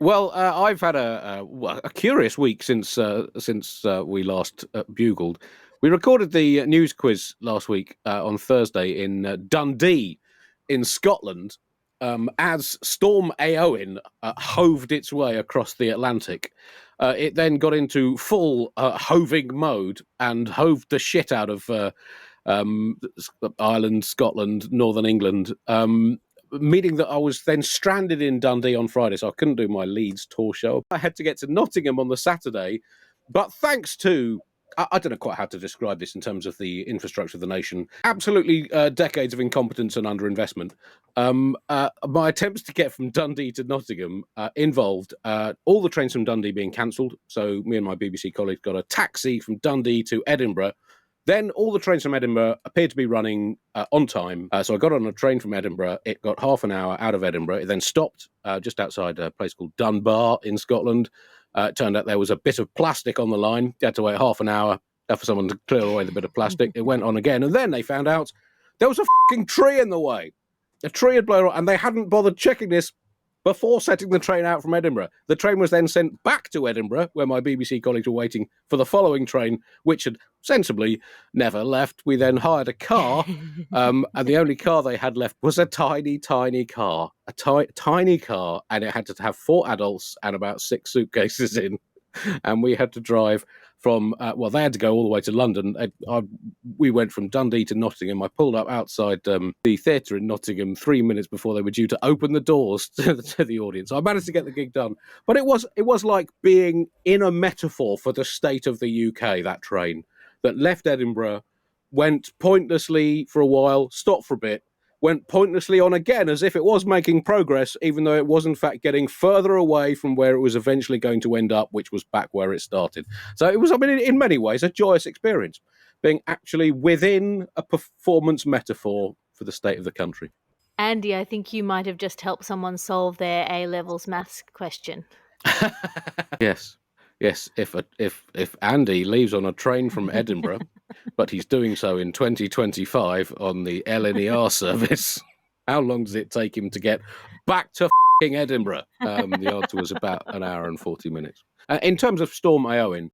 Well, I've had a curious week since we last bugled. We recorded the news quiz last week on Thursday in Dundee, in Scotland, as Storm Eowyn hoved its way across the Atlantic. It then got into full hoving mode and hoved the shit out of Ireland, Scotland, Northern England. Meaning that I was then stranded in Dundee on Friday, so I couldn't do my Leeds tour show. I had to get to Nottingham on the Saturday, but thanks to I don't know quite how to describe this in terms of the infrastructure of the nation. Absolutely decades of incompetence and underinvestment. My attempts to get from Dundee to Nottingham involved all the trains from Dundee being cancelled. So me and my BBC colleague got a taxi from Dundee to Edinburgh. Then all the trains from Edinburgh appeared to be running on time. So I got on a train from Edinburgh. It got half an hour out of Edinburgh. It then stopped just outside a place called Dunbar in Scotland. It turned out there was a bit of plastic on the line. You had to wait half an hour for someone to clear away the bit of plastic. It went on again. And then they found out there was a fucking tree in the way. A tree had blown up, and they hadn't bothered checking this before setting the train out from Edinburgh. The train was then sent back to Edinburgh, where my BBC colleagues were waiting for the following train, which had sensibly never left. We then hired a car, and the only car they had left was a tiny, tiny car. Tiny car, and it had to have 4 adults and about 6 suitcases in. And we had to drive from, they had to go all the way to London. We went from Dundee to Nottingham. I pulled up outside the theatre in Nottingham 3 minutes before they were due to open the doors to the audience. I managed to get the gig done. But it was like being in a metaphor for the state of the UK, that train that left Edinburgh, went pointlessly for a while, stopped for a bit, went pointlessly on again as if it was making progress, even though it was in fact getting further away from where it was eventually going to end up, which was back where it started. So it was, in many ways, a joyous experience, being actually within a performance metaphor for the state of the country. Andy, I think you might have just helped someone solve their A-levels maths question. Yes. If Andy leaves on a train from Edinburgh, but he's doing so in 2025 on the LNER service, how long does it take him to get back to Edinburgh? The answer was about an hour and 40 minutes. In terms of Storm Eowyn,